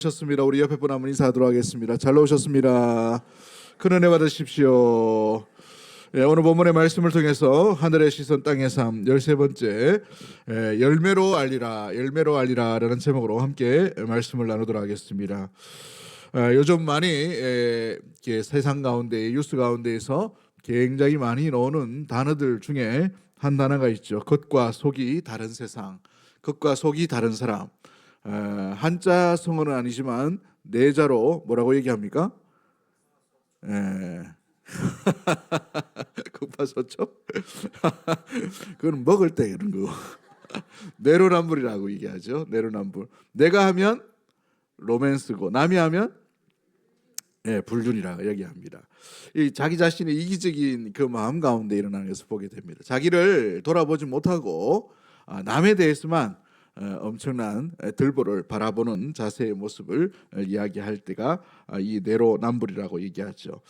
오셨습니다. 우리 옆에 분 한번 인사하도록 하겠습니다. 잘 오셨습니다. 큰 은혜 받으십시오. 오늘 본문의 말씀을 통해서 하늘의 시선 땅의 삶 13번째 열매로 알리라 열매로 알리라라는 제목으로 함께 말씀을 나누도록 하겠습니다. 요즘 많이 세상 가운데 뉴스 가운데에서 굉장히 많이 나오는 단어들 중에 한 단어가 있죠. 겉과 속이 다른 세상, 겉과 속이 다른 사람. 한자 성어는 아니지만 네자로 뭐라고 얘기합니까? 급파서죠? 그건 먹을 때 그런 거. 내로남불이라고 얘기하죠. 내로남불. 내가 하면 로맨스고 남이 하면 불륜이라고 얘기합니다. 이 자기 자신의 이기적인 그 마음 가운데 일어나는 것을 보게 됩니다. 자기를 돌아보지 못하고 남에 대해서만 엄청난 들보를 바라보는 자세의 모습을 이야기할 때가 이 내로남불이라고 얘기하죠.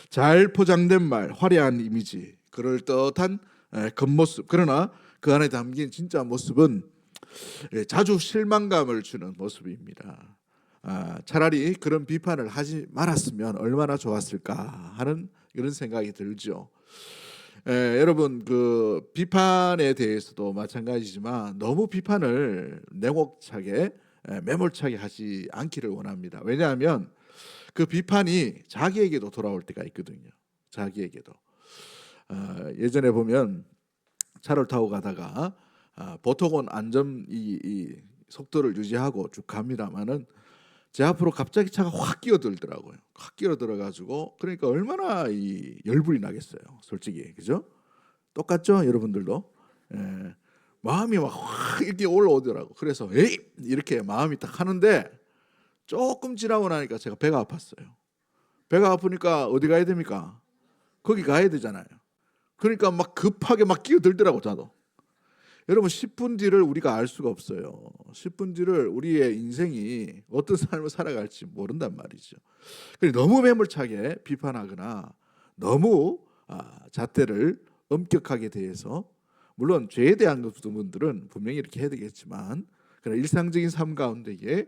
잘 포장된 말, 화려한 이미지, 그럴듯한 겉모습, 그러나 그 안에 담긴 진짜 모습은 자주 실망감을 주는 모습입니다. 차라리 그런 비판을 하지 말았으면 얼마나 좋았을까 하는 그런 생각이 들죠. 여러분 그 비판에 대해서도 마찬가지지만 너무 비판을 내곡차게 매몰차게 하지 않기를 원합니다. 왜냐하면 그 비판이 자기에게도 돌아올 때가 있거든요. 자기에게도. 예전에 보면 차를 타고 가다가 보통은 안전 이 속도를 유지하고 쭉 갑니다만은 제 앞으로 갑자기 차가 확 끼어들더라고요. 확 끼어들어가지고 그러니까 얼마나 이 열불이 나겠어요. 솔직히 그죠? 똑같죠, 여러분들도. 마음이 막 확 이렇게 올라오더라고. 그래서 에이 이렇게 마음이 딱 하는데 조금 지나고 나니까 제가 배가 아팠어요. 배가 아프니까 어디 가야 됩니까? 거기 가야 되잖아요. 그러니까 막 급하게 막 끼어들더라고 저도. 여러분 10분 뒤를 우리가 알 수가 없어요. 10분 뒤를 우리의 인생이 어떤 삶을 살아갈지 모른단 말이죠. 너무 매몰차게 비판하거나 너무 잣대를 엄격하게 대해서 물론 죄에 대한 부분들은 분명히 이렇게 해야 되겠지만 그러나 일상적인 삶 가운데에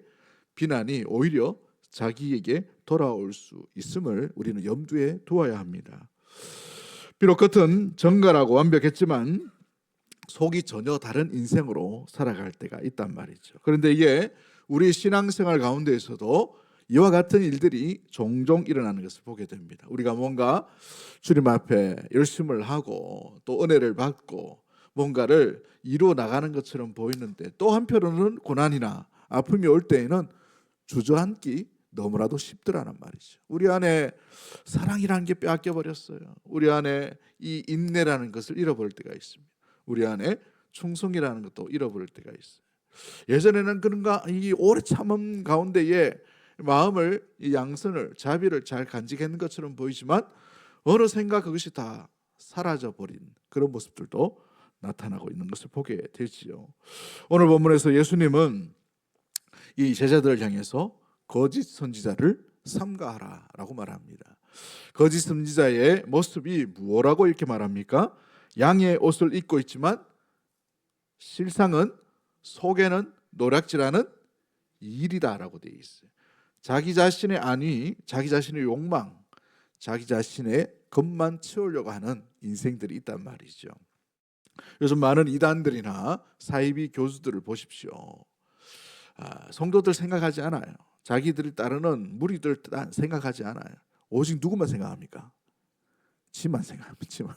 비난이 오히려 자기에게 돌아올 수 있음을 우리는 염두에 두어야 합니다. 비록 겉은 정갈하고 완벽했지만 속이 전혀 다른 인생으로 살아갈 때가 있단 말이죠. 그런데 이게 우리 신앙생활 가운데에서도 이와 같은 일들이 종종 일어나는 것을 보게 됩니다. 우리가 뭔가 주님 앞에 열심을 하고 또 은혜를 받고 뭔가를 이루어 나가는 것처럼 보이는데 또 한편으로는 고난이나 아픔이 올 때에는 주저앉기 너무나도 쉽더라는 말이죠. 우리 안에 사랑이라는 게 빼앗겨 버렸어요. 우리 안에 이 인내라는 것을 잃어버릴 때가 있습니다. 우리 안에 충성이라는 것도 잃어버릴 때가 있어요. 예전에는 그런가 이 오래 참음 가운데에 마음을 이 양선을 자비를 잘 간직했는 것처럼 보이지만 어느샌가 그것이 다 사라져 버린 그런 모습들도 나타나고 있는 것을 보게 되지요. 오늘 본문에서 예수님은 이 제자들을 향해서 거짓 선지자를 삼가하라라고 말합니다. 거짓 선지자의 모습이 뭐라고 이렇게 말합니까? 양의 옷을 입고 있지만 실상은 속에는 노략질하는 일이다라고 되어 있어요. 자기 자신의 안위, 자기 자신의 욕망, 자기 자신의 것만 채우려고 하는 인생들이 있단 말이죠. 요즘 많은 이단들이나 사이비 교수들을 보십시오. 성도들 생각하지 않아요. 자기들을 따르는 무리들 생각하지 않아요. 오직 누구만 생각합니까? 지만 생각합니다. 지만.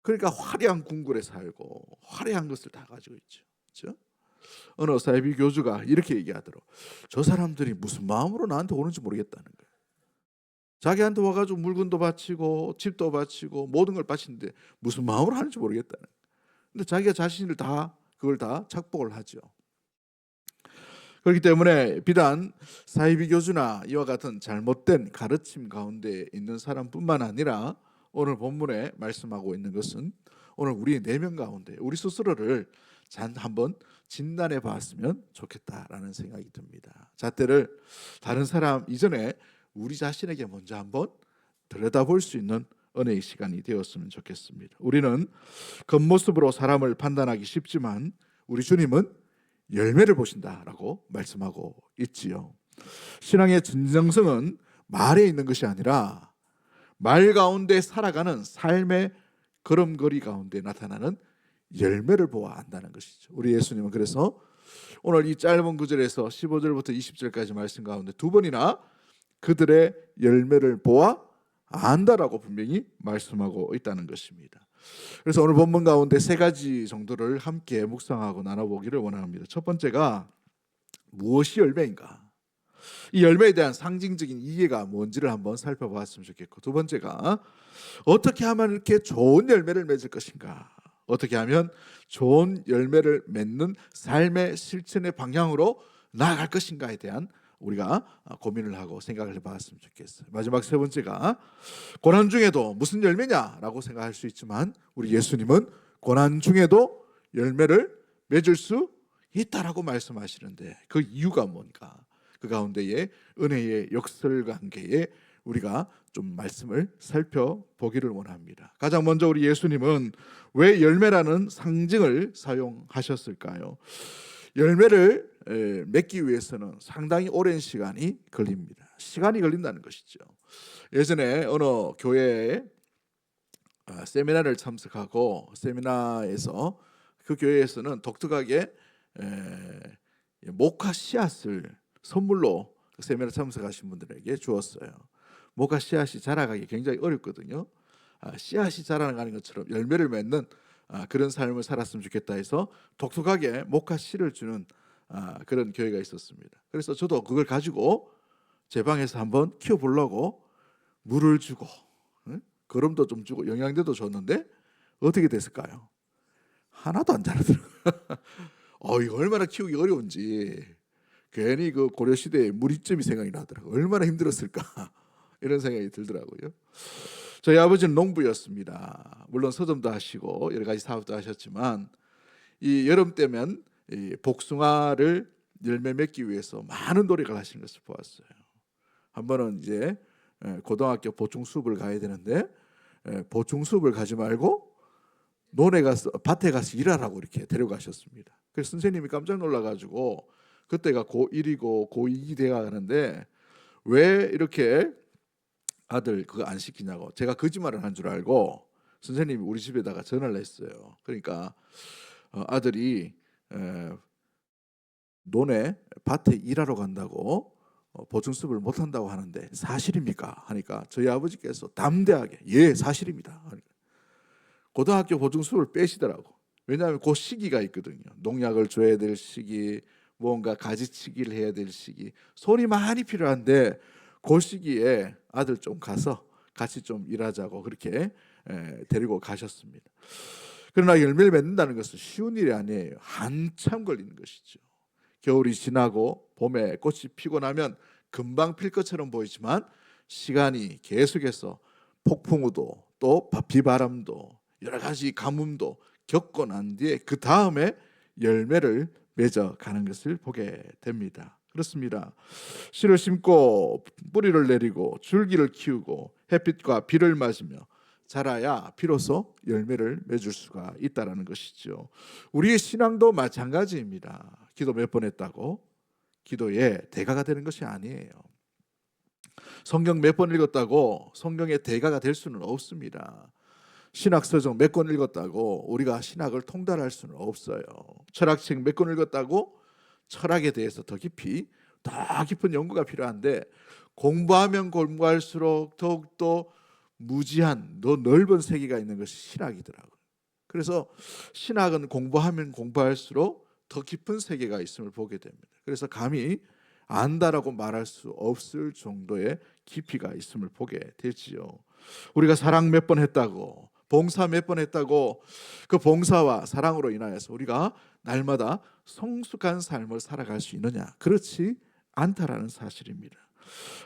그러니까 화려한 궁궐에 살고 화려한 것을 다 가지고 있죠. 그렇죠? 어느 사이비 교주가 이렇게 얘기하더라고. 저 사람들이 무슨 마음으로 나한테 오는지 모르겠다는 거예요. 자기한테 와가지고 물건도 바치고 집도 바치고 모든 걸 바치는데 무슨 마음으로 하는지 모르겠다는 거예요. 근데 자기가 자신을 다 그걸 다 착복을 하죠. 그렇기 때문에 비단 사이비 교주나 이와 같은 잘못된 가르침 가운데 있는 사람뿐만 아니라 오늘 본문에 말씀하고 있는 것은 오늘 우리 내면 가운데 우리 스스로를 한번 진단해 봤으면 좋겠다라는 생각이 듭니다. 잣대를 다른 사람 이전에 우리 자신에게 먼저 한번 들여다볼 수 있는 은혜의 시간이 되었으면 좋겠습니다. 우리는 겉모습으로 사람을 판단하기 쉽지만 우리 주님은 열매를 보신다라고 말씀하고 있지요. 신앙의 진정성은 말에 있는 것이 아니라 말 가운데 살아가는 삶의 걸음걸이 가운데 나타나는 열매를 보아 안다는 것이죠. 우리 예수님은 그래서 오늘 이 짧은 구절에서 15절부터 20절까지 말씀 가운데 두 번이나 그들의 열매를 보아 안다라고 분명히 말씀하고 있다는 것입니다. 그래서 오늘 본문 가운데 세 가지 정도를 함께 묵상하고 나눠보기를 원합니다. 첫 번째가 무엇이 열매인가? 이 열매에 대한 상징적인 이해가 뭔지를 한번 살펴봤으면 좋겠고, 두 번째가 어떻게 하면 이렇게 좋은 열매를 맺을 것인가? 어떻게 하면 좋은 열매를 맺는 삶의 실천의 방향으로 나아갈 것인가에 대한 우리가 고민을 하고 생각을 해봤으면 좋겠어요. 마지막 세 번째가 고난 중에도 무슨 열매냐라고 생각할 수 있지만 우리 예수님은 고난 중에도 열매를 맺을 수 있다라고 말씀하시는데 그 이유가 뭔가? 그 가운데에 은혜의 역설관계에 우리가 좀 말씀을 살펴보기를 원합니다. 가장 먼저 우리 예수님은 왜 열매라는 상징을 사용하셨을까요? 열매를 맺기 위해서는 상당히 오랜 시간이 걸립니다. 시간이 걸린다는 것이죠. 예전에 어느 교회에 세미나를 참석하고 세미나에서 그 교회에서는 독특하게 목화 씨앗을 선물로 세미나 참석하신 분들에게 주었어요. 목화 씨앗이 자라가기 굉장히 어렵거든요. 씨앗이 자라나가는 것처럼 열매를 맺는 그런 삶을 살았으면 좋겠다 해서 독특하게 목화 씨를 주는 그런 교회가 있었습니다. 그래서 저도 그걸 가지고 제 방에서 한번 키워보려고 물을 주고 거름도 좀 주고 영양제도 줬는데 어떻게 됐을까요? 하나도 안 자라더라고요. 이거 얼마나 키우기 어려운지 괜히 그 고려시대의 무리점이 생각이 나더라고요. 얼마나 힘들었을까 이런 생각이 들더라고요. 저희 아버지는 농부였습니다. 물론 서점도 하시고 여러 가지 사업도 하셨지만 이 여름 때면 이 복숭아를 열매 맺기 위해서 많은 노력을 하시는 것을 보았어요. 한 번은 이제 고등학교 보충 수업을 가야 되는데 보충 수업을 가지 말고 논에 가서 밭에 가서 일하라고 이렇게 데려가셨습니다. 그래서 선생님이 깜짝 놀라가지고 그때가 고1이고 고2이 돼가는데 왜 이렇게 아들 그거 안 시키냐고 제가 거짓말을 한 줄 알고 선생님이 우리 집에다가 전화를 했어요. 그러니까 아들이 논에 밭에 일하러 간다고 보충 수업을 못 한다고 하는데 사실입니까? 하니까 저희 아버지께서 담대하게 예 사실입니다. 고등학교 보충 수업을 빼시더라고. 왜냐하면 그 시기가 있거든요. 농약을 줘야 될 시기, 뭔가 가지치기를 해야 될 시기, 손이 많이 필요한데 그 시기에 아들 좀 가서 같이 좀 일하자고 그렇게 데리고 가셨습니다. 그러나 열매를 맺는다는 것은 쉬운 일이 아니에요. 한참 걸리는 것이죠. 겨울이 지나고 봄에 꽃이 피고 나면 금방 필 것처럼 보이지만 시간이 계속해서 폭풍우도 또 비바람도 여러 가지 가뭄도 겪고 난 뒤에 그 다음에 열매를 맺어가는 것을 보게 됩니다. 그렇습니다. 씨를 심고 뿌리를 내리고 줄기를 키우고 햇빛과 비를 맞으며 자라야 비로소 열매를 맺을 수가 있다는 것이죠. 우리의 신앙도 마찬가지입니다. 기도 몇 번 했다고 기도의 대가가 되는 것이 아니에요. 성경 몇 번 읽었다고 성경의 대가가 될 수는 없습니다. 신학서적 몇 권 읽었다고 우리가 신학을 통달할 수는 없어요. 철학책 몇 권 읽었다고 철학에 대해서 더 깊은 연구가 필요한데 공부하면 공부할수록 더욱더 무지한 더 넓은 세계가 있는 것이 신학이더라고요. 그래서 신학은 공부하면 공부할수록 더 깊은 세계가 있음을 보게 됩니다. 그래서 감히 안다라고 말할 수 없을 정도의 깊이가 있음을 보게 되지요. 우리가 사랑 몇 번 했다고 봉사 몇 번 했다고 그 봉사와 사랑으로 인하여서 우리가 날마다 성숙한 삶을 살아갈 수 있느냐? 그렇지 않다라는 사실입니다.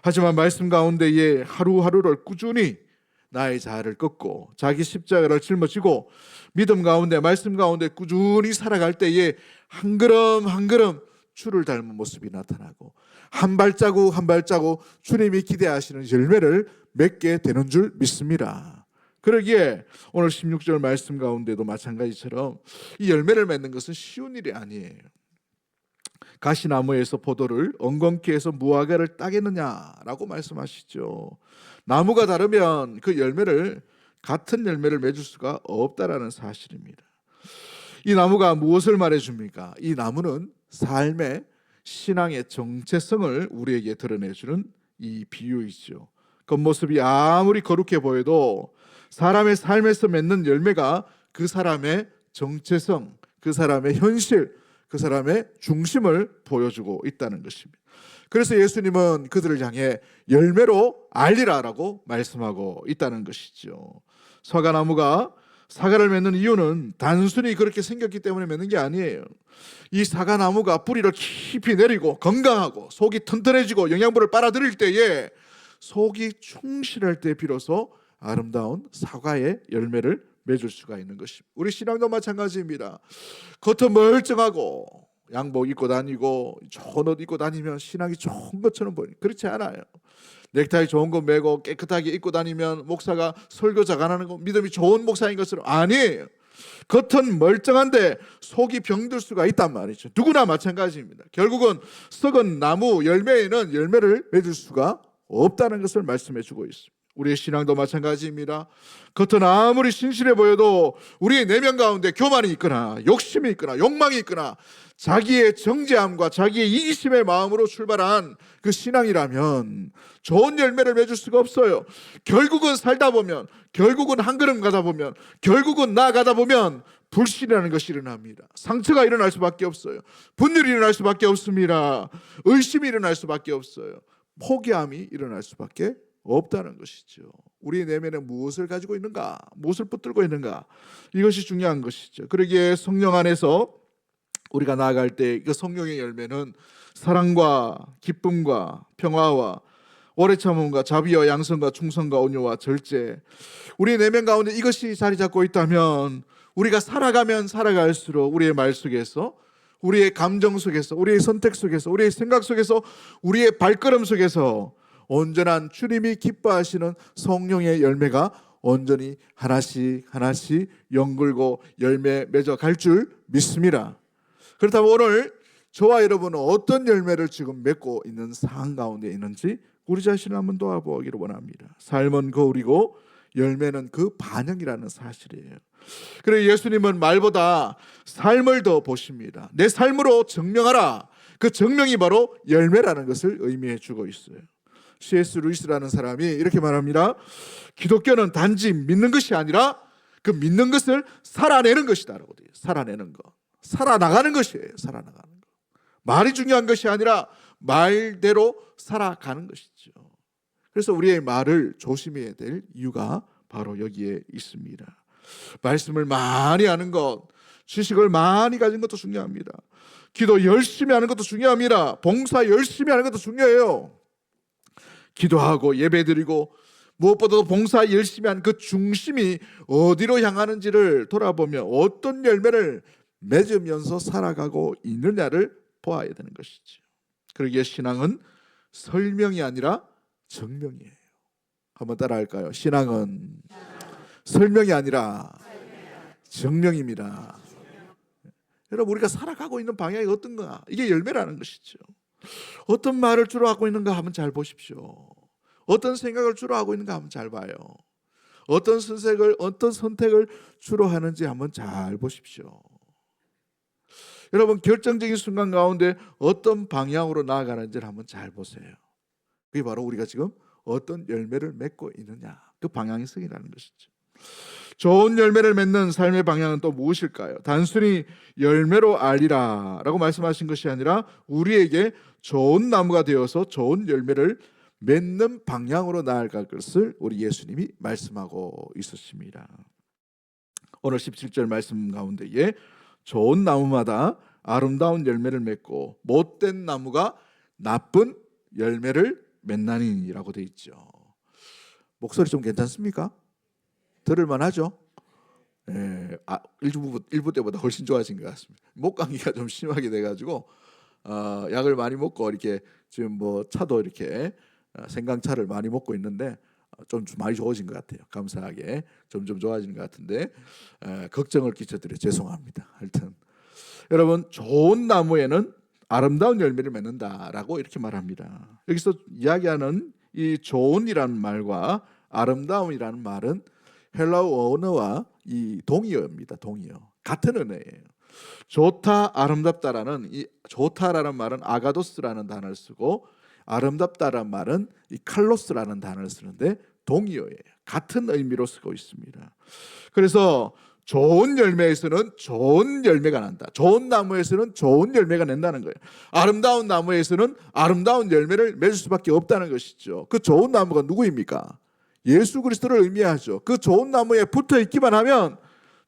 하지만 말씀 가운데에 하루하루를 꾸준히 나의 자아를 꺾고 자기 십자가를 짊어지고 믿음 가운데 말씀 가운데 꾸준히 살아갈 때에 한 걸음 한 걸음 주를 닮은 모습이 나타나고 한 발자국 한 발자국 주님이 기대하시는 열매를 맺게 되는 줄 믿습니다. 그러기에 오늘 16절 말씀 가운데도 마찬가지처럼 이 열매를 맺는 것은 쉬운 일이 아니에요. 가시나무에서 포도를 엉겅퀴에서 무화과를 따겠느냐라고 말씀하시죠. 나무가 다르면 그 열매를 같은 열매를 맺을 수가 없다라는 사실입니다. 이 나무가 무엇을 말해줍니까? 이 나무는 삶의 신앙의 정체성을 우리에게 드러내주는 이 비유이죠. 겉모습이 아무리 거룩해 보여도 사람의 삶에서 맺는 열매가 그 사람의 정체성, 그 사람의 현실, 그 사람의 중심을 보여주고 있다는 것입니다. 그래서 예수님은 그들을 향해 열매로 알리라라고 말씀하고 있다는 것이죠. 사과나무가 사과를 맺는 이유는 단순히 그렇게 생겼기 때문에 맺는 게 아니에요. 이 사과나무가 뿌리를 깊이 내리고 건강하고 속이 튼튼해지고 영양분을 빨아들일 때에 속이 충실할 때 비로소 아름다운 사과의 열매를 맺을 수가 있는 것입니다. 우리 신앙도 마찬가지입니다. 겉은 멀쩡하고 양복 입고 다니고 좋은 옷 입고 다니면 신앙이 좋은 것처럼 보이니 그렇지 않아요. 넥타이 좋은 거 매고 깨끗하게 입고 다니면 목사가 설교 잘하는 거 믿음이 좋은 목사인 것처럼 아니에요. 겉은 멀쩡한데 속이 병들 수가 있단 말이죠. 누구나 마찬가지입니다. 결국은 썩은 나무 열매에는 열매를 맺을 수가 없다는 것을 말씀해 주고 있습니다. 우리의 신앙도 마찬가지입니다. 겉은 아무리 신실해 보여도 우리의 내면 가운데 교만이 있거나 욕심이 있거나 욕망이 있거나 자기의 정죄함과 자기의 이기심의 마음으로 출발한 그 신앙이라면 좋은 열매를 맺을 수가 없어요. 결국은 살다 보면, 결국은 한 걸음 가다 보면, 결국은 나아가다 보면 불신이라는 것이 일어납니다. 상처가 일어날 수밖에 없어요. 분열이 일어날 수밖에 없습니다. 의심이 일어날 수밖에 없어요. 포기함이 일어날 수밖에 없다는 것이죠. 우리의 내면에 무엇을 가지고 있는가, 무엇을 붙들고 있는가, 이것이 중요한 것이죠. 그러기에 성령 안에서 우리가 나아갈 때 그 성령의 열매는 사랑과 기쁨과 평화와 오래 참음과 자비와 양선과 충성과 온유와 절제, 우리의 내면 가운데 이것이 자리 잡고 있다면 우리가 살아가면 살아갈수록 우리의 말 속에서, 우리의 감정 속에서, 우리의 선택 속에서, 우리의 생각 속에서, 우리의 발걸음 속에서 온전한 주님이 기뻐하시는 성령의 열매가 온전히 하나씩 하나씩 연글고 열매 맺어 갈 줄 믿습니다. 그렇다면 오늘 저와 여러분은 어떤 열매를 지금 맺고 있는 상황 가운데 있는지 우리 자신을 한번 도와보기를 원합니다. 삶은 거울이고 열매는 그 반영이라는 사실이에요. 그래서 예수님은 말보다 삶을 더 보십니다. 내 삶으로 증명하라. 그 증명이 바로 열매라는 것을 의미해 주고 있어요. C.S. 루이스라는 사람이 이렇게 말합니다. 기독교는 단지 믿는 것이 아니라 그 믿는 것을 살아내는 것이다라고 돼요. 살아내는 것, 살아나가는 것이에요. 살아나가는 것. 말이 중요한 것이 아니라 말대로 살아가는 것이죠. 그래서 우리의 말을 조심해야 될 이유가 바로 여기에 있습니다. 말씀을 많이 하는 것, 지식을 많이 가진 것도 중요합니다. 기도 열심히 하는 것도 중요합니다. 봉사 열심히 하는 것도 중요해요. 기도하고 예배드리고 무엇보다도 봉사 열심히 하는 그 중심이 어디로 향하는지를 돌아보며 어떤 열매를 맺으면서 살아가고 있느냐를 보아야 되는 것이죠. 그러기에 신앙은 설명이 아니라 증명이에요. 한번 따라할까요? 신앙은 설명이 아니라 증명입니다. 여러분, 우리가 살아가고 있는 방향이 어떤가? 이게 열매라는 것이죠. 어떤 말을 주로 하고 있는가 한번 잘 보십시오. 어떤 생각을 주로 하고 있는가 한번 잘 봐요. 어떤 선택을 주로 하는지 한번 잘 보십시오. 여러분, 결정적인 순간 가운데 어떤 방향으로 나아가는지를 한번 잘 보세요. 그게 바로 우리가 지금 어떤 열매를 맺고 있느냐, 그 방향이 성이라는 것이죠. 좋은 열매를 맺는 삶의 방향은 또 무엇일까요? 단순히 열매로 알리라 라고 말씀하신 것이 아니라 우리에게 좋은 나무가 되어서 좋은 열매를 맺는 방향으로 나아갈 것을 우리 예수님이 말씀하고 있으십니다. 오늘 17절 말씀 가운데에 좋은 나무마다 아름다운 열매를 맺고 못된 나무가 나쁜 열매를 맺나니라고 되어 있죠. 목소리 좀 괜찮습니까? 들을만 하죠? 예, 일부 때보다 훨씬 좋아진 것 같습니다. 목 감기가 좀 심하게 돼가지고 약을 많이 먹고 이렇게 지금 뭐 차도 이렇게 생강차를 많이 먹고 있는데 좀 많이 좋아진 것 같아요. 감사하게 점점 좋아지는 것 같은데 걱정을 끼쳐드려 죄송합니다. 하여튼 여러분, 좋은 나무에는 아름다운 열매를 맺는다라고 이렇게 말합니다. 여기서 이야기하는 이 좋은이라는 말과 아름다움이라는 말은 헬라어 언어와 이 동의어입니다. 동의어. 같은 언어예요. 좋다, 아름답다라는 이 좋다라는 말은 아가도스라는 단어를 쓰고 아름답다라는 말은 이 칼로스라는 단어를 쓰는데 동의어예요. 같은 의미로 쓰고 있습니다. 그래서 좋은 열매에서는 좋은 열매가 난다. 좋은 나무에서는 좋은 열매가 낸다는 거예요. 아름다운 나무에서는 아름다운 열매를 맺을 수밖에 없다는 것이죠. 그 좋은 나무가 누구입니까? 예수 그리스도를 의미하죠. 그 좋은 나무에 붙어 있기만 하면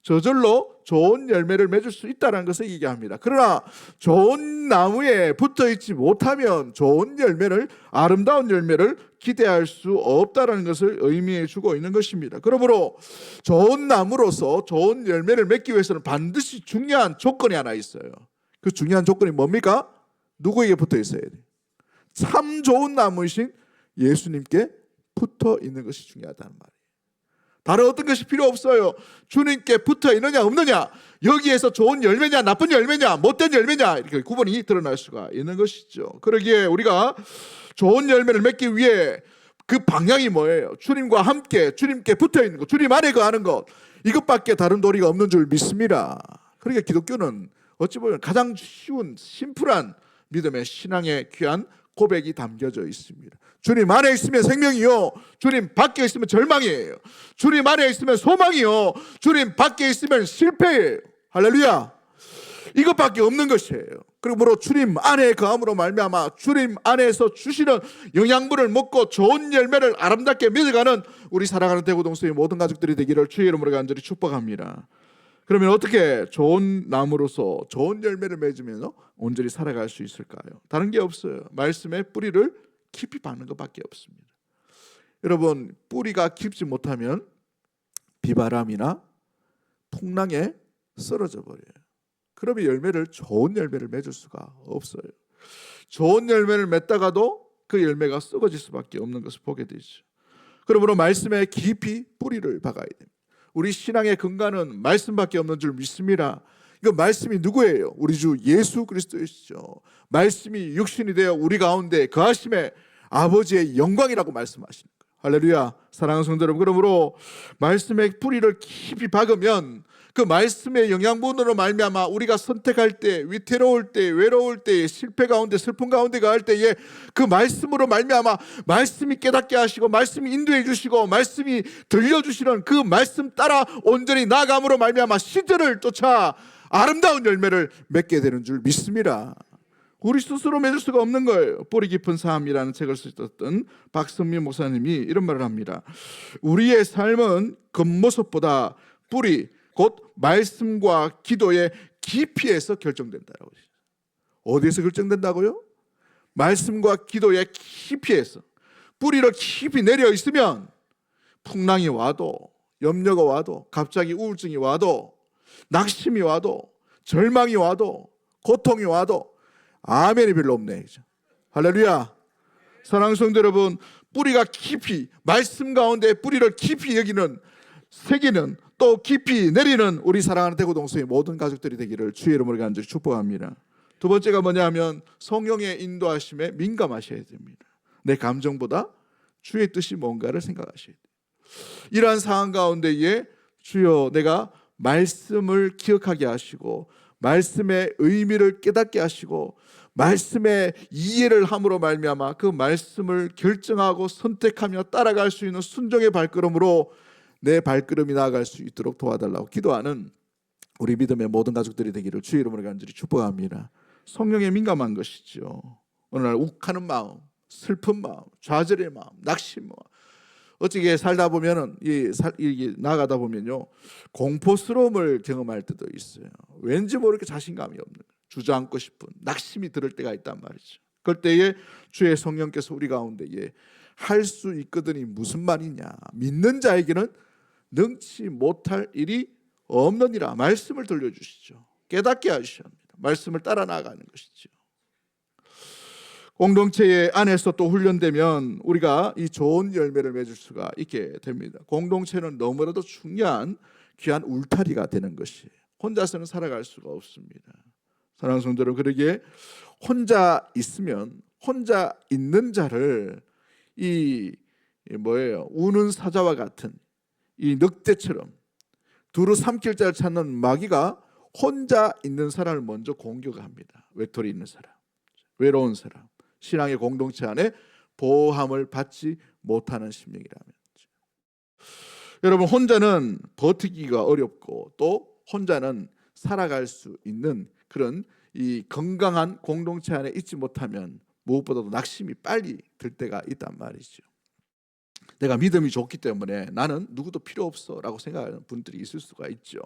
저절로 좋은 열매를 맺을 수 있다는 것을 얘기합니다. 그러나 좋은 나무에 붙어 있지 못하면 좋은 열매를, 아름다운 열매를 기대할 수 없다는 것을 의미해 주고 있는 것입니다. 그러므로 좋은 나무로서 좋은 열매를 맺기 위해서는 반드시 중요한 조건이 하나 있어요. 그 중요한 조건이 뭡니까? 누구에게 붙어 있어야 돼요? 참 좋은 나무이신 예수님께 붙어 있는 것이 중요하다는 말이에요. 다른 어떤 것이 필요 없어요. 주님께 붙어 있느냐 없느냐, 여기에서 좋은 열매냐 나쁜 열매냐 못된 열매냐, 이렇게 구분이 드러날 수가 있는 것이죠. 그러기에 우리가 좋은 열매를 맺기 위해 그 방향이 뭐예요? 주님과 함께 주님께 붙어 있는 것, 주님 안에 거하는 것, 이것밖에 다른 도리가 없는 줄 믿습니다. 그러니까 기독교는 어찌 보면 가장 쉬운 심플한 믿음의 신앙의 귀한 고백이 담겨져 있습니다. 주님 안에 있으면 생명이요, 주님 밖에 있으면 절망이에요. 주님 안에 있으면 소망이요, 주님 밖에 있으면 실패예요. 할렐루야. 이것밖에 없는 것이에요. 그러므로 주님 안에 거함으로 말미암아 주님 안에서 주시는 영양분을 먹고 좋은 열매를 아름답게 맺어가는 우리 사랑하는 대구동서의 모든 가족들이 되기를 주의 이름으로 간절히 축복합니다. 그러면 어떻게 좋은 나무로서 좋은 열매를 맺으면 온전히 살아갈 수 있을까요? 다른 게 없어요. 말씀의 뿌리를 깊이 박는 것밖에 없습니다. 여러분, 뿌리가 깊지 못하면 비바람이나 풍랑에 쓰러져 버려요. 그러면 좋은 열매를 맺을 수가 없어요. 좋은 열매를 맺다가도 그 열매가 썩어질 수밖에 없는 것을 보게 되죠. 그러므로 말씀에 깊이 뿌리를 박아야 됩니다. 우리 신앙의 근간은 말씀밖에 없는 줄 믿습니다. 이거 말씀이 누구예요? 우리 주 예수 그리스도이시죠. 말씀이 육신이 되어 우리 가운데 거하심에 아버지의 영광이라고 말씀하시는 거예요. 할렐루야. 사랑하는 성도 여러분, 그러므로 말씀의 뿌리를 깊이 박으면 그 말씀의 영양분으로 말미암아 우리가 선택할 때, 위태로울 때, 외로울 때, 실패 가운데, 슬픔 가운데 가할 때에 그 말씀으로 말미암아 말씀이 깨닫게 하시고 말씀이 인도해 주시고 말씀이 들려주시는 그 말씀 따라 온전히 나아감으로 말미암아 시절을 쫓아 아름다운 열매를 맺게 되는 줄 믿습니다. 우리 스스로 맺을 수가 없는 거예요. 뿌리 깊은 삶이라는 책을 쓰셨던 박선미 목사님이 이런 말을 합니다. 우리의 삶은 겉모습보다 뿌리, 곧 말씀과 기도의 깊이에서 결정된다라고. 어디에서 결정된다고요? 말씀과 기도의 깊이에서. 뿌리를 깊이 내려 있으면 풍랑이 와도, 염려가 와도, 갑자기 우울증이 와도, 낙심이 와도, 절망이 와도, 고통이 와도 아멘이 별로 없네. 할렐루야. 사랑하는 성도 여러분, 뿌리가 깊이, 말씀 가운데 뿌리를 깊이 여기는, 새기는, 또 깊이 내리는 우리 사랑하는 대구동서의 모든 가족들이 되기를 주의 이름으로 간절히 축복합니다. 두 번째가 뭐냐면 성령의 인도하심에 민감하셔야 됩니다. 내 감정보다 주의 뜻이 뭔가를 생각하셔야 돼요. 이러한 상황 가운데에 주여 내가 말씀을 기억하게 하시고 말씀의 의미를 깨닫게 하시고 말씀의 이해를 함으로 말미암아 그 말씀을 결정하고 선택하며 따라갈 수 있는 순종의 발걸음으로 내 발걸음이 나아갈 수 있도록 도와달라고 기도하는 우리 믿음의 모든 가족들이 되기를 주의 이름으로 간절히 축복합니다. 성령에 민감한 것이죠. 어느 날 욱하는 마음, 슬픈 마음, 좌절의 마음, 낙심 마음, 어찌게 살다 보면은 나가다 보면요 공포스러움을 경험할 때도 있어요. 왠지 모르게 자신감이 없는 거예요. 주저앉고 싶은 낙심이 들을 때가 있단 말이죠. 그럴 때에 주의 성령께서 우리 가운데에 할 수 있거든이 무슨 말이냐, 믿는 자에게는 능치 못할 일이 없느니라 말씀을 들려주시죠. 깨닫게 하셔야 합니다. 말씀을 따라 나가는 것이죠. 공동체 안에서 또 훈련되면 우리가 이 좋은 열매를 맺을 수가 있게 됩니다. 공동체는 너무나도 중요한 귀한 울타리가 되는 것이에요. 혼자서는 살아갈 수가 없습니다. 사랑하는 성도 여러분, 그러기에 혼자 있으면 혼자 있는 자를 이 뭐예요? 우는 사자와 같은 이 늑대처럼 두루 삼킬 자를 찾는 마귀가 혼자 있는 사람을 먼저 공격합니다. 외톨이 있는 사람, 외로운 사람, 신앙의 공동체 안에 보호함을 받지 못하는 심령이라면, 여러분, 혼자는 버티기가 어렵고 또 혼자는 살아갈 수 있는 그런 이 건강한 공동체 안에 있지 못하면 무엇보다도 낙심이 빨리 들 때가 있단 말이죠. 내가 믿음이 좋기 때문에 나는 누구도 필요 없어 라고 생각하는 분들이 있을 수가 있죠.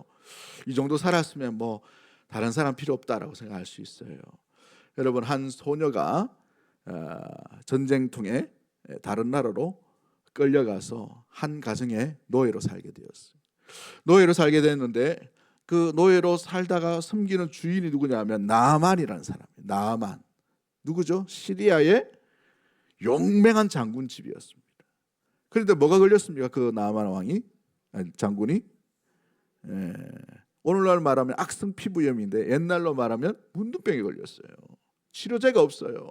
이 정도 살았으면 뭐 다른 사람 필요 없다라고 생각할 수 있어요. 여러분, 한 소녀가 전쟁통에 다른 나라로 끌려가서 한 가정의 노예로 살게 되었어요. 노예로 살게 됐는데 그 노예로 살다가 섬기는 주인이 누구냐면 나만이라는 사람이에요. 나만. 누구죠? 시리아의 용맹한 장군 집이었습니다. 그런데 뭐가 걸렸습니까? 그 나만 왕이, 장군이 오늘날 말하면 악성 피부염인데 옛날로 말하면 문둥병에 걸렸어요. 치료제가 없어요.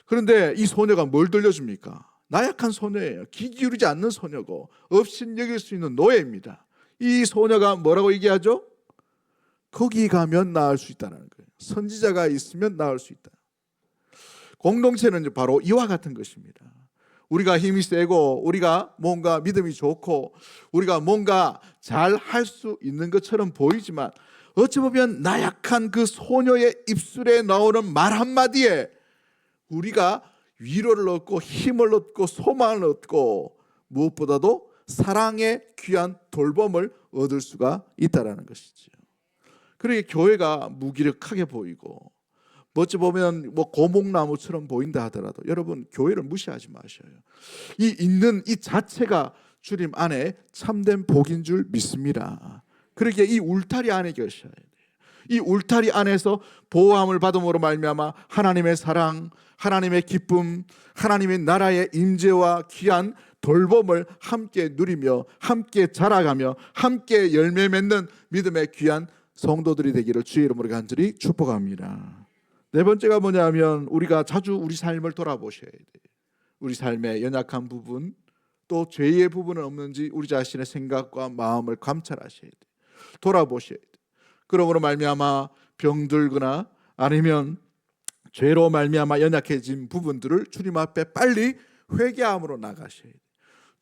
그런데 이 소녀가 뭘 들려줍니까? 나약한 소녀예요. 귀 기울이지 않는 소녀고 업신여길 수 있는 노예입니다. 이 소녀가 뭐라고 얘기하죠? 거기 가면 나을 수 있다는 거예요. 선지자가 있으면 나을 수 있다. 공동체는 바로 이와 같은 것입니다. 우리가 힘이 세고 우리가 뭔가 믿음이 좋고 우리가 뭔가 잘 할 수 있는 것처럼 보이지만 어찌 보면 나약한 그 소녀의 입술에 나오는 말 한마디에 우리가 위로를 얻고 힘을 얻고 소망을 얻고 무엇보다도 사랑의 귀한 돌봄을 얻을 수가 있다는 것이죠. 그러게 교회가 무기력하게 보이고 어찌 보면 뭐 고목나무처럼 보인다 하더라도 여러분, 교회를 무시하지 마셔요. 이 있는 이 자체가 주님 안에 참된 복인 줄 믿습니다. 그러기에 이 울타리 안에 계셔야 돼요. 이 울타리 안에서 보호함을 받음으로 말미암아 하나님의 사랑, 하나님의 기쁨, 하나님의 나라의 임재와 귀한 돌봄을 함께 누리며 함께 자라가며 함께 열매 맺는 믿음의 귀한 성도들이 되기를 주의 이름으로 간절히 축복합니다. 네 번째가 뭐냐면 우리가 자주 우리 삶을 돌아보셔야 돼요. 우리 삶의 연약한 부분, 또 죄의 부분은 없는지 우리 자신의 생각과 마음을 감찰하셔야 돼요. 돌아보셔야 돼요. 그러므로 말미암아 병들거나 아니면 죄로 말미암아 연약해진 부분들을 주님 앞에 빨리 회개함으로 나가셔야 돼요.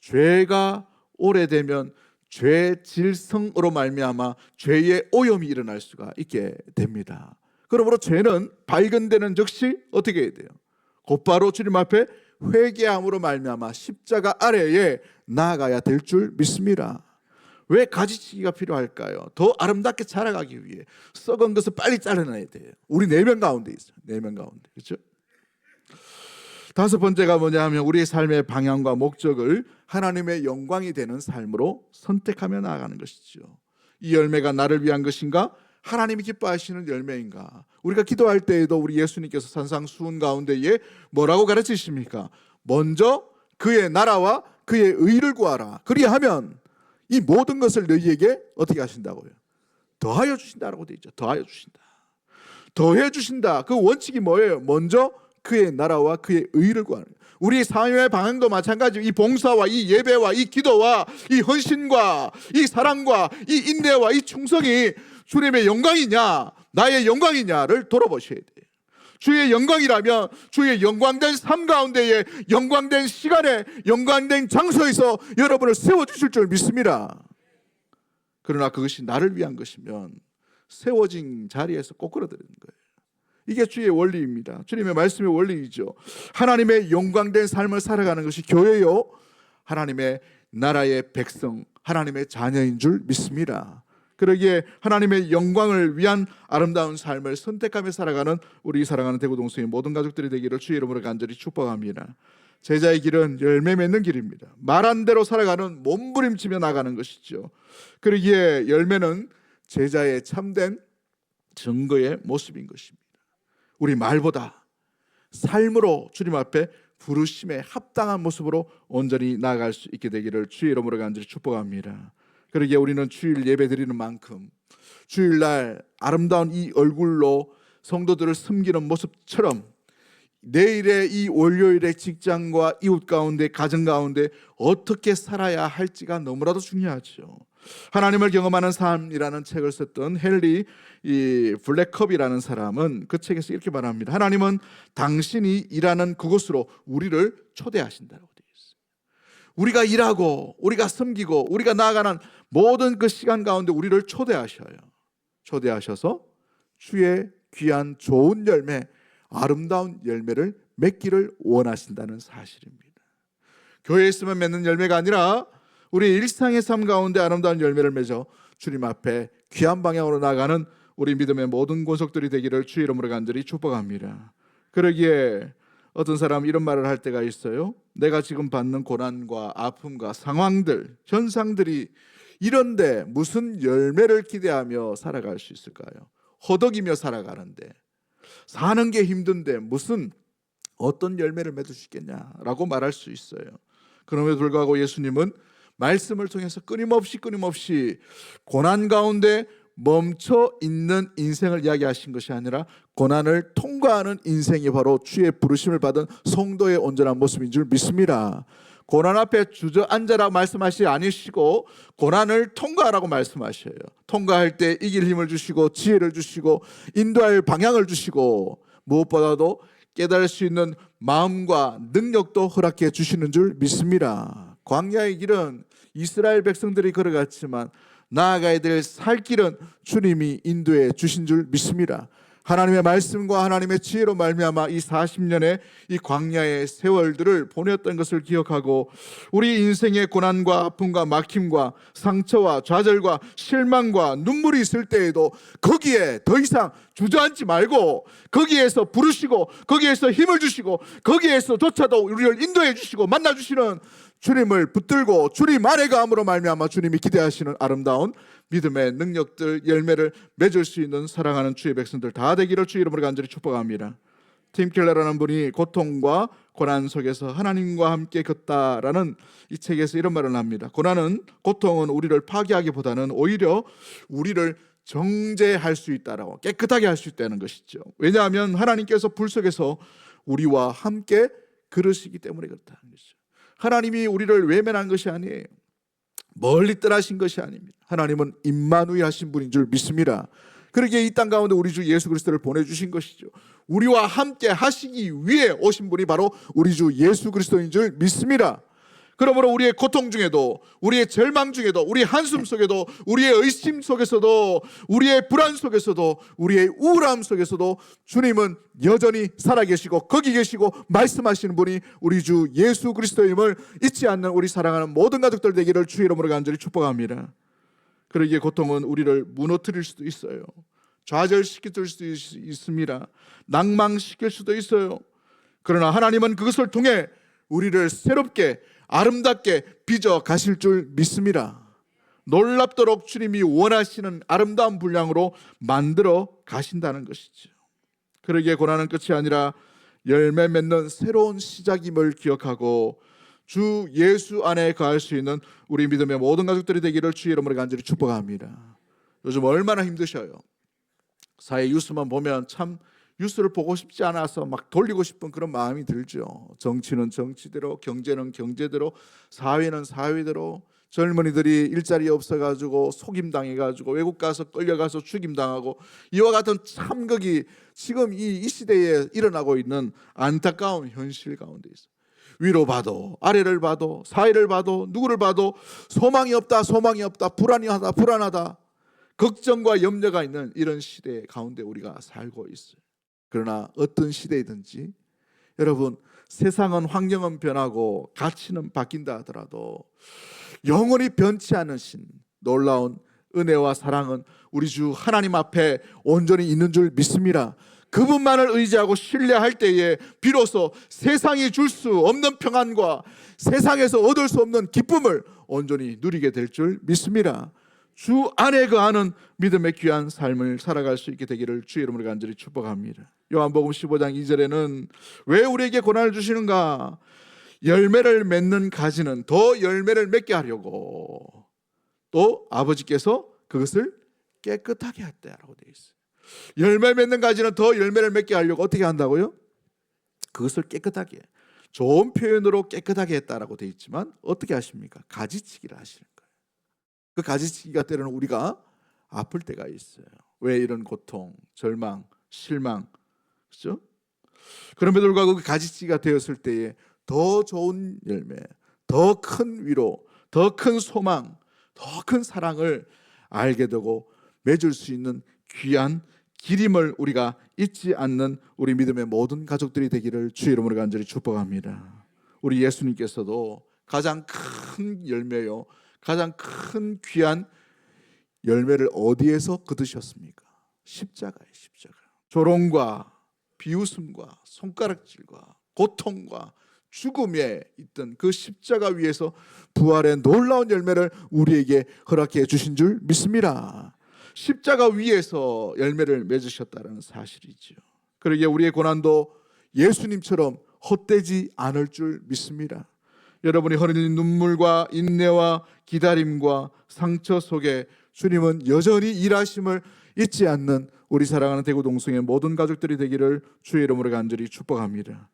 죄가 오래되면 죄 질성으로 말미암아 죄의 오염이 일어날 수가 있게 됩니다. 그러므로 죄는 발견되는 즉시 어떻게 해야 돼요? 곧바로 주님 앞에 회개함으로 말미암아 십자가 아래에 나아가야 될 줄 믿습니다. 왜 가지치기가 필요할까요? 더 아름답게 자라가기 위해 썩은 것을 빨리 잘라내야 돼요. 우리 4명 가운데 있어요. 4명 가운데. 그렇죠? 다섯 번째가 뭐냐면 우리의 삶의 방향과 목적을 하나님의 영광이 되는 삶으로 선택하며 나아가는 것이죠. 이 열매가 나를 위한 것인가? 하나님이 기뻐하시는 열매인가? 우리가 기도할 때에도 우리 예수님께서 산상수훈 가운데에 뭐라고 가르치십니까? 먼저 그의 나라와 그의 의를 구하라. 그리하면 이 모든 것을 너희에게 어떻게 하신다고요? 더하여 주신다라고 되어 있죠. 더하여 주신다. 더해 주신다. 그 원칙이 뭐예요? 먼저 그의 나라와 그의 의를 구하는 거예요. 우리 삶의 방향도 마찬가지로 이 봉사와 이 예배와 이 기도와 이 헌신과 이 사랑과 이 인내와 이 충성이 주님의 영광이냐 나의 영광이냐를 돌아보셔야 돼요. 주의 영광이라면 주의 영광된 삶 가운데에 영광된 시간에 영광된 장소에서 여러분을 세워주실 줄 믿습니다. 그러나 그것이 나를 위한 것이면 세워진 자리에서 꼬꾸라드리는 거예요. 이게 주의 원리입니다. 주님의 말씀의 원리이죠. 하나님의 영광된 삶을 살아가는 것이 교회요, 하나님의 나라의 백성, 하나님의 자녀인 줄 믿습니다. 그러기에 하나님의 영광을 위한 아름다운 삶을 선택하며 살아가는 우리 사랑하는 대구동성의 모든 가족들이 되기를 주의 이름으로 간절히 축복합니다. 제자의 길은 열매 맺는 길입니다. 말한 대로 살아가는 몸부림치며 나가는 것이죠. 그러기에 열매는 제자의 참된 증거의 모습인 것입니다. 우리 말보다 삶으로 주님 앞에 부르심에 합당한 모습으로 온전히 나아갈 수 있게 되기를 주의 이름으로 간절히 축복합니다. 그러기에 우리는 주일 예배 드리는 만큼 주일날 아름다운 이 얼굴로 성도들을 섬기는 모습처럼 내일의 이 월요일의 직장과 이웃 가운데, 가정 가운데 어떻게 살아야 할지가 너무나도 중요하죠. 하나님을 경험하는 삶이라는 책을 썼던 헨리 블랙컵이라는 사람은 그 책에서 이렇게 말합니다. 하나님은 당신이 일하는 그곳으로 우리를 초대하신다고 되어 있어요. 우리가 일하고 우리가 섬기고 우리가 나아가는 모든 그 시간 가운데 우리를 초대하셔요. 초대하셔서 주의 귀한 좋은 열매, 아름다운 열매를 맺기를 원하신다는 사실입니다. 교회에 있으면 맺는 열매가 아니라 우리 일상의 삶 가운데 아름다운 열매를 맺어 주님 앞에 귀한 방향으로 나가는 우리 믿음의 모든 권속들이 되기를 주의 이름으로 간절히 축복합니다. 그러기에 어떤 사람은 이런 말을 할 때가 있어요. 내가 지금 받는 고난과 아픔과 상황들, 현상들이 이런데 무슨 열매를 기대하며 살아갈 수 있을까요? 허덕이며 살아가는데, 사는 게 힘든데 무슨 어떤 열매를 맺을 수 있겠냐라고 말할 수 있어요. 그럼에도 불구하고 예수님은 말씀을 통해서 끊임없이 고난 가운데 멈춰 있는 인생을 이야기하신 것이 아니라 고난을 통과하는 인생이 바로 주의 부르심을 받은 성도의 온전한 모습인 줄 믿습니다. 고난 앞에 주저앉아라 말씀하시지 않으시고 고난을 통과하라고 말씀하셔요. 통과할 때 이길 힘을 주시고 지혜를 주시고 인도할 방향을 주시고 무엇보다도 깨달을 수 있는 마음과 능력도 허락해 주시는 줄 믿습니다. 광야의 길은 이스라엘 백성들이 걸어갔지만 나아가야 될 살 길은 주님이 인도해 주신 줄 믿습니다. 하나님의 말씀과 하나님의 지혜로 말미암아 이 40년의 이 광야의 세월들을 보냈던 것을 기억하고 우리 인생의 고난과 아픔과 막힘과 상처와 좌절과 실망과 눈물이 있을 때에도 거기에 더 이상 주저앉지 말고 거기에서 부르시고 거기에서 힘을 주시고 거기에서조차도 우리를 인도해 주시고 만나 주시는 주님을 붙들고 주님 안에 감으로 말미암아 주님이 기대하시는 아름다운 믿음의 능력들, 열매를 맺을 수 있는 사랑하는 주의 백성들 다 되기를 주의 이름으로 간절히 축복합니다. 팀 켈러라는 분이 고통과 고난 속에서 하나님과 함께 걷다라는 이 책에서 이런 말을 합니다. 고통은 우리를 파괴하기보다는 오히려 우리를 정죄할 수 있다라고, 깨끗하게 할 수 있다는 것이죠. 왜냐하면 하나님께서 불 속에서 우리와 함께 걸으시기 때문에 그렇다는 것이죠. 하나님이 우리를 외면한 것이 아니에요. 멀리 떠나신 것이 아닙니다. 하나님은 임마누엘 하신 분인 줄 믿습니다. 그러기에 이 땅 가운데 우리 주 예수 그리스도를 보내주신 것이죠. 우리와 함께 하시기 위해 오신 분이 바로 우리 주 예수 그리스도인 줄 믿습니다. 그러므로 우리의 고통 중에도, 우리의 절망 중에도, 우리의 한숨 속에도, 우리의 의심 속에서도, 우리의 불안 속에서도, 우리의 우울함 속에서도 주님은 여전히 살아계시고 거기 계시고 말씀하시는 분이 우리 주 예수 그리스도임을 잊지 않는 우리 사랑하는 모든 가족들 되기를 주의 이름으로 간절히 축복합니다. 그러기에 고통은 우리를 무너뜨릴 수도 있어요. 좌절시킬 수도 있습니다. 낭망시킬 수도 있어요. 그러나 하나님은 그것을 통해 우리를 새롭게 아름답게 빚어 가실 줄 믿습니다. 놀랍도록 주님이 원하시는 아름다운 분량으로 만들어 가신다는 것이죠. 그러기에 고난은 끝이 아니라 열매 맺는 새로운 시작임을 기억하고 주 예수 안에 거할 수 있는 우리 믿음의 모든 가족들이 되기를 주의 이름으로 간절히 축복합니다. 요즘 얼마나 힘드셔요. 사회 뉴스만 보면 참 뉴스를 보고 싶지 않아서 막 돌리고 싶은 그런 마음이 들죠. 정치는 정치대로, 경제는 경제대로, 사회는 사회대로, 젊은이들이 일자리 없어가지고 속임당해가지고 외국 가서 끌려가서 죽임당하고 이와 같은 참극이 지금 이 시대에 일어나고 있는 안타까운 현실 가운데 있어요. 위로 봐도 아래를 봐도 사회를 봐도 누구를 봐도 소망이 없다, 불안하다, 걱정과 염려가 있는 이런 시대 가운데 우리가 살고 있어요. 그러나 어떤 시대이든지 여러분, 세상은 환경은 변하고 가치는 바뀐다 하더라도 영원히 변치 않으신 놀라운 은혜와 사랑은 우리 주 하나님 앞에 온전히 있는 줄 믿습니다. 그분만을 의지하고 신뢰할 때에 비로소 세상이 줄 수 없는 평안과 세상에서 얻을 수 없는 기쁨을 온전히 누리게 될 줄 믿습니다. 주 안에 거하는 믿음의 귀한 삶을 살아갈 수 있게 되기를 주의 이름으로 간절히 축복합니다. 요한복음 15장 2절에는 왜 우리에게 고난을 주시는가? 열매를 맺는 가지는 더 열매를 맺게 하려고 또 아버지께서 그것을 깨끗하게 했다라고 되어 있어요. 열매 맺는 가지는 더 열매를 맺게 하려고 어떻게 한다고요? 그것을 깨끗하게, 좋은 표현으로 깨끗하게 했다라고 되어 있지만 어떻게 하십니까? 가지치기를 하시는 거예요. 그 가지치기가 때로는 우리가 아플 때가 있어요. 왜 이런 고통, 절망, 실망, 그렇죠? 그럼에도 불구하고 그 가지치기가 되었을 때에 더 좋은 열매, 더 큰 위로, 더 큰 소망, 더 큰 사랑을 알게 되고 맺을 수 있는 귀한 기림을 우리가 잊지 않는 우리 믿음의 모든 가족들이 되기를 주의 이름으로 간절히 축복합니다. 우리 예수님께서도 가장 큰 열매요, 가장 큰 귀한 열매를 어디에서 거두셨습니까? 십자가에, 십자가. 조롱과 비웃음과 손가락질과 고통과 죽음에 있던 그 십자가 위에서 부활의 놀라운 열매를 우리에게 허락해 주신 줄 믿습니다. 십자가 위에서 열매를 맺으셨다는 사실이죠. 그러기에 우리의 고난도 예수님처럼 헛되지 않을 줄 믿습니다. 여러분이 흘리는 눈물과 인내와 기다림과 상처 속에 주님은 여전히 일하심을 잊지 않는 우리 사랑하는 대구 동성의 모든 가족들이 되기를 주의 이름으로 간절히 축복합니다.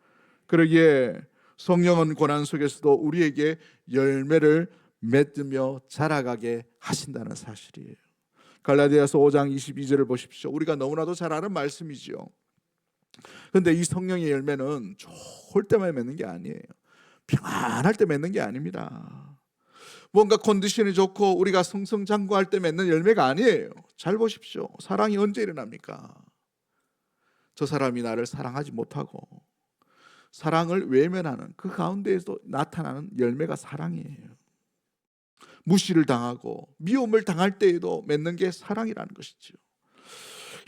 그러기에 성령은 고난 속에서도 우리에게 열매를 맺으며 자라가게 하신다는 사실이에요. 갈라디아서 5장 22절을 보십시오. 우리가 너무나도 잘 아는 말씀이지요. 그런데 이 성령의 열매는 좋을 때만 맺는 게 아니에요. 평안할 때 맺는 게 아닙니다. 뭔가 컨디션이 좋고 우리가 승승장구할 때 맺는 열매가 아니에요. 잘 보십시오. 사랑이 언제 일어납니까? 저 사람이 나를 사랑하지 못하고 사랑을 외면하는 그 가운데에서 나타나는 열매가 사랑이에요. 무시를 당하고 미움을 당할 때에도 맺는 게 사랑이라는 것이죠.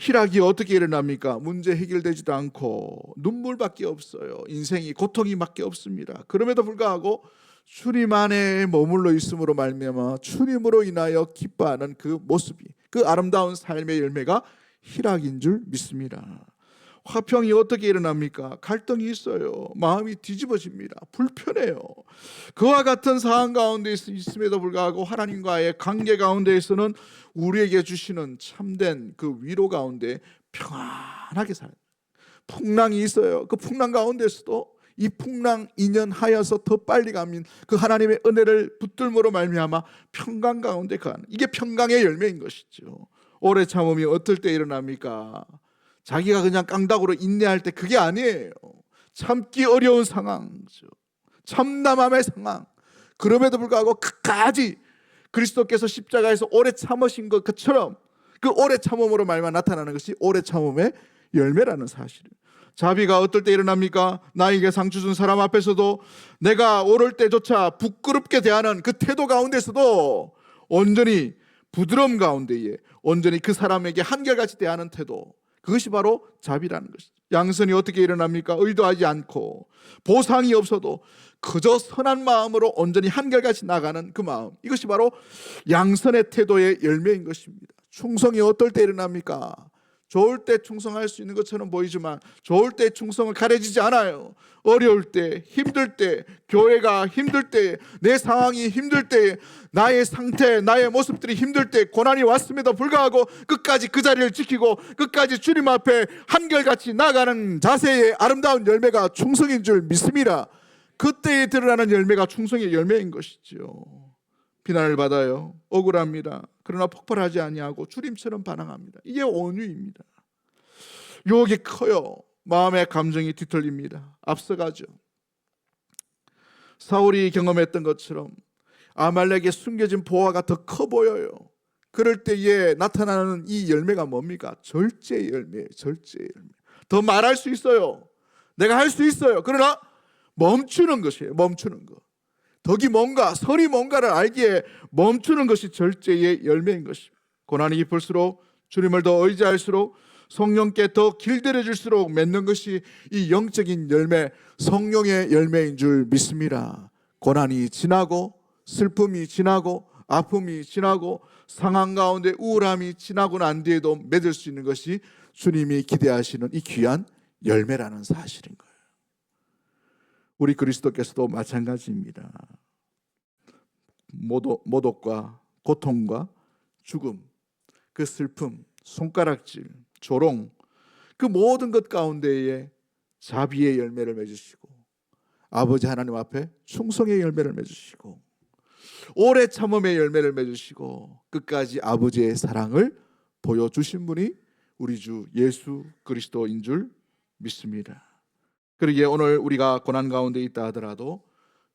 희락이 어떻게 일어납니까? 문제 해결되지도 않고 눈물밖에 없어요. 인생이 고통이 밖에 없습니다. 그럼에도 불구하고 주님 안에 머물러 있음으로 말미암아 주님으로 인하여 기뻐하는 그 모습이, 그 아름다운 삶의 열매가 희락인 줄 믿습니다. 화평이 어떻게 일어납니까? 갈등이 있어요. 마음이 뒤집어집니다. 불편해요. 그와 같은 상황 가운데 있음에도 불구하고 하나님과의 관계 가운데에서는 우리에게 주시는 참된 그 위로 가운데 평안하게 살아요. 풍랑이 있어요. 그 풍랑 가운데서도 이 풍랑 인연하여서 더 빨리 가면 그 하나님의 은혜를 붙들므로 말미암아 평강 가운데 가는, 이게 평강의 열매인 것이죠. 오래 참음이 어떨 때 일어납니까? 자기가 그냥 깡다구로 인내할 때 그게 아니에요. 참기 어려운 상황이죠. 참담함의 상황. 그럼에도 불구하고 끝까지 그리스도께서 십자가에서 오래 참으신 것처럼 그 오래 참음으로 말만 나타나는 것이 오래 참음의 열매라는 사실이에요. 자비가 어떨 때 일어납니까? 나에게 상처 준 사람 앞에서도 내가 오를 때조차 부끄럽게 대하는 그 태도 가운데서도 온전히 부드러움 가운데에 온전히 그 사람에게 한결같이 대하는 태도, 그것이 바로 자비라는 것이죠. 양선이 어떻게 일어납니까? 의도하지 않고 보상이 없어도 그저 선한 마음으로 온전히 한결같이 나가는 그 마음, 이것이 바로 양선의 태도의 열매인 것입니다. 충성이 어떨 때 일어납니까? 좋을 때 충성할 수 있는 것처럼 보이지만 좋을 때 충성을 가려지지 않아요. 어려울 때, 힘들 때, 교회가 힘들 때, 내 상황이 힘들 때, 나의 상태, 나의 모습들이 힘들 때, 고난이 왔음에도 불구하고 끝까지 그 자리를 지키고 끝까지 주님 앞에 한결같이 나가는 자세의 아름다운 열매가 충성인 줄 믿습니다. 그때에 드러나는 열매가 충성의 열매인 것이죠. 비난을 받아요. 억울합니다. 그러나 폭발하지 아니하고 주님처럼 반항합니다. 이게 온유입니다. 유혹이 커요. 마음의 감정이 뒤틀립니다. 앞서가죠. 사울이 경험했던 것처럼 아말렉의 숨겨진 보화가 더 커 보여요. 그럴 때에 나타나는 이 열매가 뭡니까? 절제의 열매예요. 절제의 열매. 더 말할 수 있어요. 내가 할 수 있어요. 그러나 멈추는 것이에요. 멈추는 것. 덕이 뭔가, 선이 뭔가를 알기에 멈추는 것이 절제의 열매인 것입니다. 고난이 깊을수록 주님을 더 의지할수록 성령께 더 길들여질수록 맺는 것이 이 영적인 열매, 성령의 열매인 줄 믿습니다. 고난이 지나고 슬픔이 지나고 아픔이 지나고 상황 가운데 우울함이 지나고 난 뒤에도 맺을 수 있는 것이 주님이 기대하시는 이 귀한 열매라는 사실인 거예요. 우리 그리스도께서도 마찬가지입니다. 모독과 고통과 죽음, 그 슬픔, 손가락질, 조롱, 그 모든 것 가운데에 자비의 열매를 맺으시고 아버지 하나님 앞에 충성의 열매를 맺으시고 오래 참음의 열매를 맺으시고 끝까지 아버지의 사랑을 보여주신 분이 우리 주 예수 그리스도인 줄 믿습니다. 그러기에 오늘 우리가 고난 가운데 있다 하더라도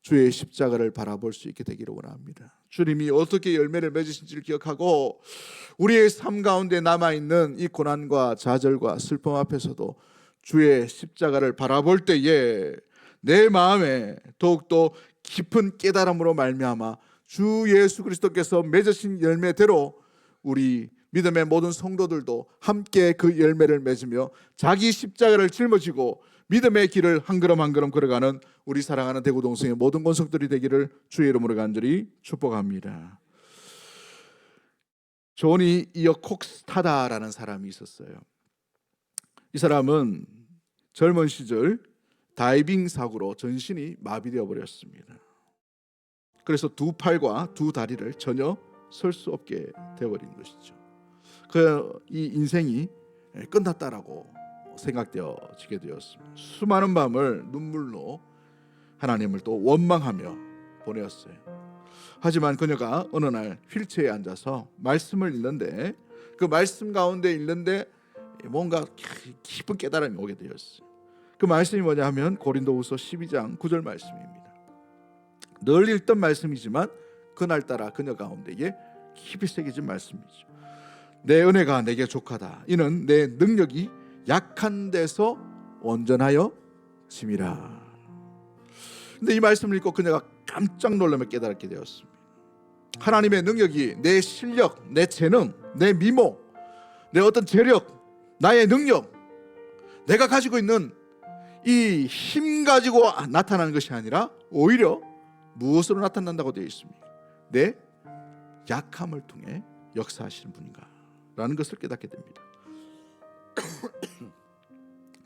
주의 십자가를 바라볼 수 있게 되기를 원합니다. 주님이 어떻게 열매를 맺으신지를 기억하고 우리의 삶 가운데 남아있는 이 고난과 좌절과 슬픔 앞에서도 주의 십자가를 바라볼 때에 내 마음에 더욱더 깊은 깨달음으로 말미암아 주 예수 그리스도께서 맺으신 열매대로 우리 믿음의 모든 성도들도 함께 그 열매를 맺으며 자기 십자가를 짊어지고 믿음의 길을 한 걸음 한 걸음 걸어가는 우리 사랑하는 대구동성의 모든 권속들이 되기를 주의 이름으로 간절히 축복합니다. 조니 이어 콕스타다라는 사람이 있었어요. 이 사람은 젊은 시절 다이빙 사고로 전신이 마비되어 버렸습니다. 그래서 두 팔과 두 다리를 전혀 설 수 없게 되어버린 것이죠. 이 인생이 끝났다라고 생각되어지게 되었습니다. 수많은 밤을 눈물로 하나님을 또 원망하며 보내었어요. 하지만 그녀가 어느 날 휠체어에 앉아서 말씀을 읽는데 그 말씀 가운데 읽는데 뭔가 깊은 깨달음이 오게 되었어요. 그 말씀이 뭐냐 하면 고린도후서 12장 9절 말씀입니다. 늘 읽던 말씀이지만 그날따라 그녀 가운데에 깊이 새겨진 말씀이죠. 내 은혜가 내게 족하다. 이는 내 능력이 약한 데서 온전하여 짐이라. 근데 이 말씀을 읽고 그녀가 깜짝 놀라며 깨달게 되었습니다. 하나님의 능력이 내 실력, 내 재능, 내 미모, 내 어떤 재력, 나의 능력, 내가 가지고 있는 이 힘 가지고 나타나는 것이 아니라 오히려 무엇으로 나타난다고 되어 있습니까? 내 약함을 통해 역사하시는 분인가 라는 것을 깨닫게 됩니다.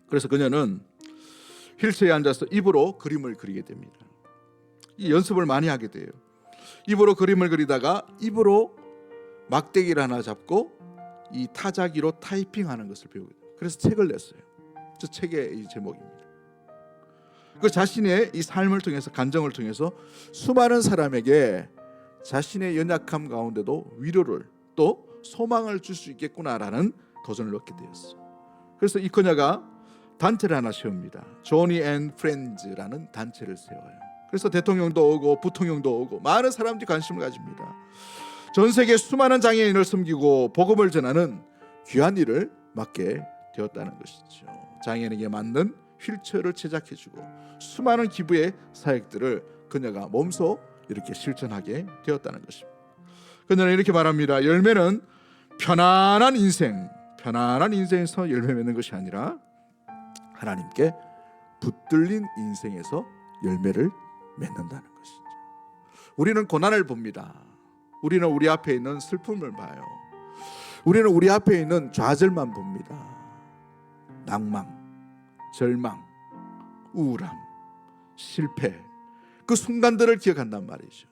그래서 그녀는 휠체어에 앉아서 입으로 그림을 그리게 됩니다. 이 연습을 많이 하게 돼요. 입으로 그림을 그리다가 입으로 막대기를 하나 잡고 이 타자기로 타이핑하는 것을 배우게 돼요. 그래서 책을 냈어요. 저 책의 이 제목입니다. 그 자신의 이 삶을 통해서 간정을 통해서 수많은 사람에게 자신의 연약함 가운데도 위로를 또 소망을 줄 수 있겠구나라는 도전을 얻게 되었어요. 그래서 이 그녀가 단체를 하나 세웁니다. 조니 앤 프렌즈라는 단체를 세워요. 그래서 대통령도 오고 부통령도 오고 많은 사람들이 관심을 가집니다. 전 세계 수많은 장애인을 섬기고 복음을 전하는 귀한 일을 맡게 되었다는 것이죠. 장애인에게 맞는 휠체어를 제작해주고 수많은 기부의 사역들을 그녀가 몸소 이렇게 실천하게 되었다는 것입니다. 그녀는 이렇게 말합니다. 열매는 편안한 인생에서 열매 맺는 것이 아니라 하나님께 붙들린 인생에서 열매를 맺는다는 것이죠. 우리는 고난을 봅니다. 우리는 우리 앞에 있는 슬픔을 봐요. 우리는 우리 앞에 있는 좌절만 봅니다. 낭망, 절망, 우울함, 실패, 그 순간들을 기억한단 말이죠.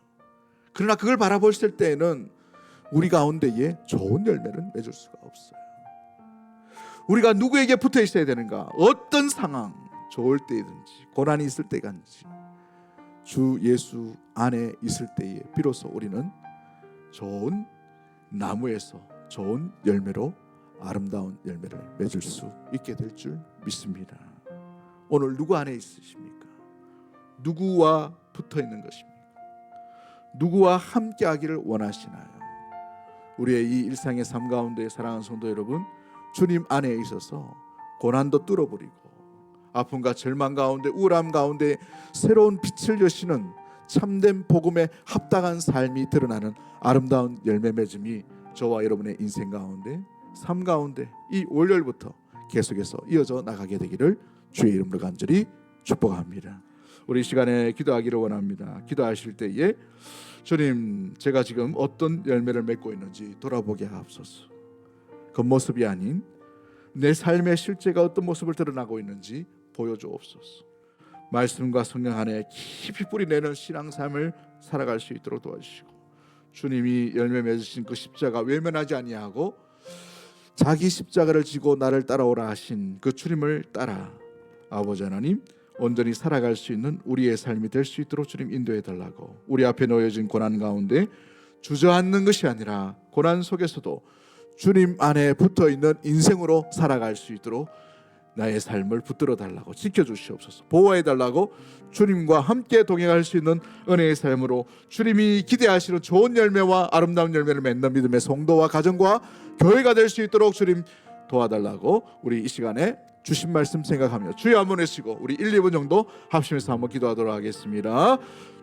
그러나 그걸 바라보실 때에는 우리 가운데에 좋은 열매를 맺을 수가 없어요. 우리가 누구에게 붙어 있어야 되는가? 어떤 상황, 좋을 때든지 고난이 있을 때든지 주 예수 안에 있을 때에 비로소 우리는 좋은 나무에서 좋은 열매로 아름다운 열매를 맺을 수 있게 될 줄 믿습니다. 오늘 누구 안에 있으십니까? 누구와 붙어 있는 것입니까? 누구와 함께 하기를 원하시나요? 우리의 이 일상의 삶 가운데 사랑하는 성도 여러분, 주님 안에 있어서 고난도 뚫어버리고 아픔과 절망 가운데 우울함 가운데 새로운 빛을 여시는 참된 복음에 합당한 삶이 드러나는 아름다운 열매 맺음이 저와 여러분의 인생 가운데 삶 가운데 이 월요일부터 계속해서 이어져 나가게 되기를 주의 이름으로 간절히 축복합니다. 우리 시간에 기도하기를 원합니다. 기도하실 때에 주님, 제가 지금 어떤 열매를 맺고 있는지 돌아보게 하옵소서. 겉모습이 아닌 내 삶의 실제가 어떤 모습을 드러나고 있는지 보여주옵소서. 말씀과 성령 안에 깊이 뿌리내는 신앙삶을 살아갈 수 있도록 도와주시고 주님이 열매 맺으신 그 십자가 외면하지 아니하고 자기 십자가를 지고 나를 따라오라 하신 그 주님을 따라 아버지 하나님 온전히 살아갈 수 있는 우리의 삶이 될 수 있도록 주님 인도해 달라고, 우리 앞에 놓여진 고난 가운데 주저앉는 것이 아니라 고난 속에서도 주님 안에 붙어있는 인생으로 살아갈 수 있도록 나의 삶을 붙들어 달라고, 지켜주시옵소서. 보호해 달라고, 주님과 함께 동행할 수 있는 은혜의 삶으로 주님이 기대하시는 좋은 열매와 아름다운 열매를 맺는 믿음의 성도와 가정과 교회가 될 수 있도록 주님 도와달라고, 우리 이 시간에 주신 말씀 생각하며 주여 한번 외치고 우리 1, 2분 정도 합심해서 한번 기도하도록 하겠습니다.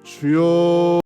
주여.